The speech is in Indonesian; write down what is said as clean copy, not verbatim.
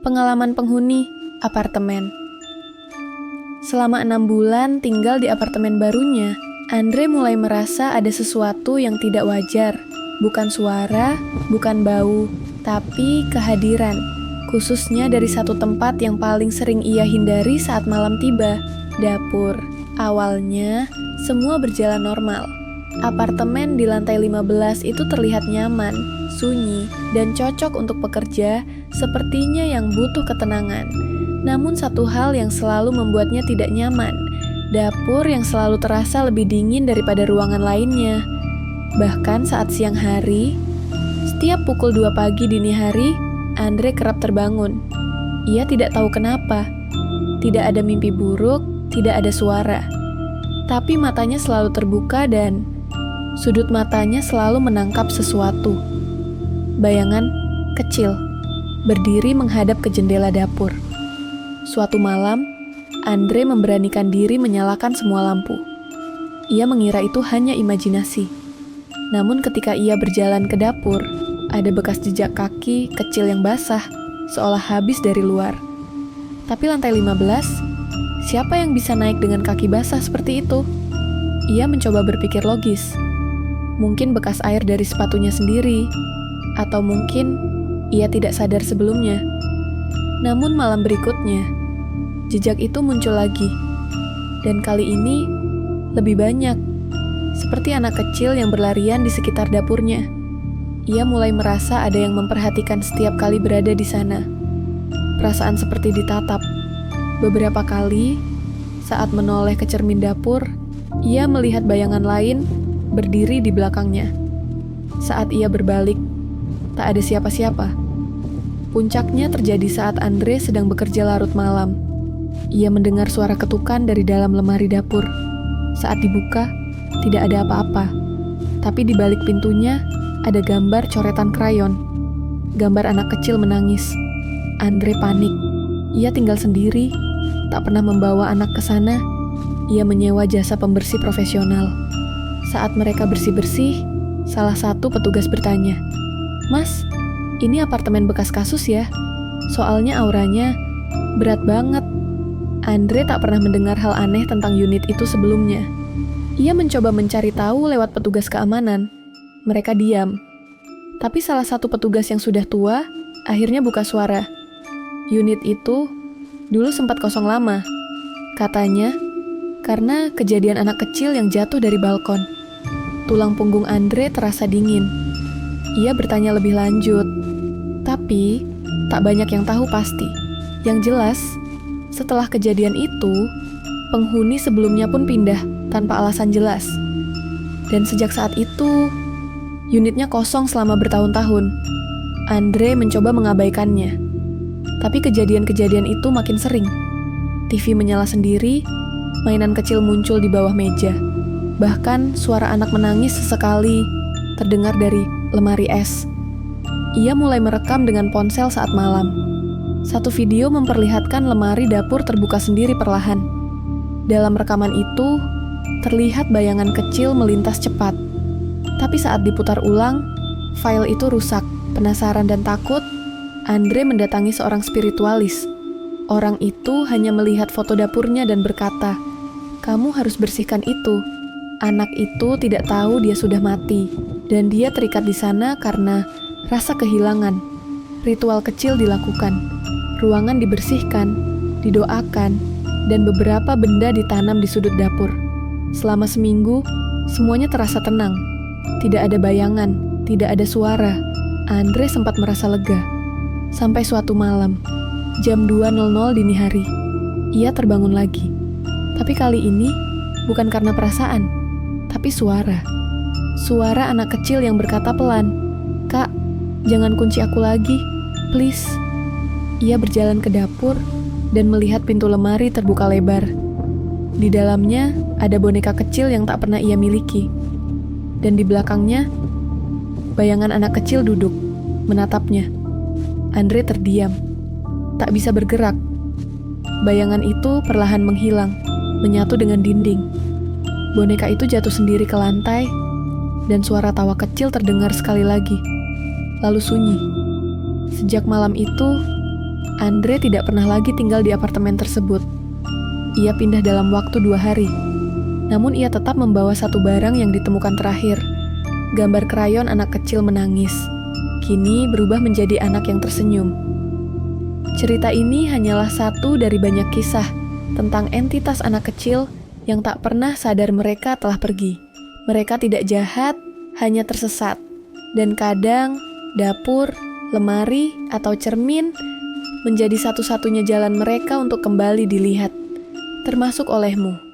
Pengalaman penghuni apartemen. Selama 6 bulan tinggal di apartemen barunya, Andre mulai merasa ada sesuatu yang tidak wajar. Bukan suara, bukan bau, tapi kehadiran. Khususnya dari satu tempat yang paling sering ia hindari saat malam tiba, dapur. Awalnya, semua berjalan normal. Apartemen di lantai 15 itu terlihat nyaman, sunyi, dan cocok untuk pekerja, sepertinya yang butuh ketenangan. Namun satu hal yang selalu membuatnya tidak nyaman, dapur yang selalu terasa lebih dingin daripada ruangan lainnya. Bahkan saat siang hari, setiap pukul 2 pagi dini hari, Andre kerap terbangun. Ia tidak tahu kenapa. Tidak ada mimpi buruk, tidak ada suara. Tapi matanya selalu terbuka dan sudut matanya selalu menangkap sesuatu. Bayangan kecil, berdiri menghadap ke jendela dapur. Suatu malam, Andre memberanikan diri menyalakan semua lampu. Ia mengira itu hanya imajinasi. Namun ketika ia berjalan ke dapur, ada bekas jejak kaki kecil yang basah, seolah habis dari luar. Tapi lantai 15, siapa yang bisa naik dengan kaki basah seperti itu? Ia mencoba berpikir logis. Mungkin bekas air dari sepatunya sendiri, atau mungkin ia tidak sadar sebelumnya. Namun malam berikutnya, jejak itu muncul lagi. Dan kali ini, lebih banyak. Seperti anak kecil yang berlarian di sekitar dapurnya. Ia mulai merasa ada yang memperhatikan setiap kali berada di sana. Perasaan seperti ditatap. Beberapa kali, saat menoleh ke cermin dapur, ia melihat bayangan lain berdiri di belakangnya. Saat ia berbalik, tak ada siapa-siapa. Puncaknya terjadi saat Andre sedang bekerja larut malam. Ia mendengar suara ketukan dari dalam lemari dapur. Saat dibuka, tidak ada apa-apa. Tapi di balik pintunya, ada gambar coretan krayon. Gambar anak kecil menangis. Andre panik. Ia tinggal sendiri, tak pernah membawa anak ke sana. Ia menyewa jasa pembersih profesional. Saat mereka bersih-bersih, salah satu petugas bertanya, "Mas, ini apartemen bekas kasus ya? Soalnya auranya berat banget." Andre tak pernah mendengar hal aneh tentang unit itu sebelumnya. Ia mencoba mencari tahu lewat petugas keamanan. Mereka diam. Tapi salah satu petugas yang sudah tua akhirnya buka suara. Unit itu dulu sempat kosong lama. Katanya, karena kejadian anak kecil yang jatuh dari balkon. Tulang punggung Andre terasa dingin. Ia bertanya lebih lanjut. Tapi, tak banyak yang tahu pasti. Yang jelas, setelah kejadian itu, penghuni sebelumnya pun pindah tanpa alasan jelas. Dan sejak saat itu, unitnya kosong selama bertahun-tahun. Andre mencoba mengabaikannya. Tapi kejadian-kejadian itu makin sering. TV menyala sendiri, mainan kecil muncul di bawah meja. Bahkan suara anak menangis sesekali terdengar dari lemari es. Ia mulai merekam dengan ponsel saat malam. Satu video memperlihatkan lemari dapur terbuka sendiri perlahan. Dalam rekaman itu, terlihat bayangan kecil melintas cepat. Tapi saat diputar ulang, file itu rusak. Penasaran dan takut, Andre mendatangi seorang spiritualis. Orang itu hanya melihat foto dapurnya dan berkata, "Kamu harus bersihkan itu. Anak itu tidak tahu dia sudah mati, dan dia terikat di sana karena rasa kehilangan." Ritual kecil dilakukan. Ruangan dibersihkan, didoakan, dan beberapa benda ditanam di sudut dapur. Selama seminggu, semuanya terasa tenang. Tidak ada bayangan, tidak ada suara. Andre sempat merasa lega. Sampai suatu malam, jam 2.00 dini hari, ia terbangun lagi. Tapi kali ini, bukan karena perasaan, tapi suara. Suara anak kecil yang berkata pelan, "Kak, jangan kunci aku lagi, please." Ia berjalan ke dapur dan melihat pintu lemari terbuka lebar. Di dalamnya ada boneka kecil yang tak pernah ia miliki. Dan di belakangnya, bayangan anak kecil duduk, menatapnya. Andre terdiam, tak bisa bergerak. Bayangan itu perlahan menghilang, menyatu dengan dinding. Boneka itu jatuh sendiri ke lantai, dan suara tawa kecil terdengar sekali lagi. Lalu sunyi. Sejak malam itu, Andre tidak pernah lagi tinggal di apartemen tersebut. Ia pindah dalam waktu 2 hari. Namun ia tetap membawa satu barang yang ditemukan terakhir. Gambar krayon anak kecil menangis. Kini berubah menjadi anak yang tersenyum. Cerita ini hanyalah satu dari banyak kisah tentang entitas anak kecil yang tak pernah sadar mereka telah pergi. Mereka tidak jahat, hanya tersesat. Dan kadang, dapur, lemari, atau cermin menjadi satu-satunya jalan mereka untuk kembali dilihat, termasuk olehmu.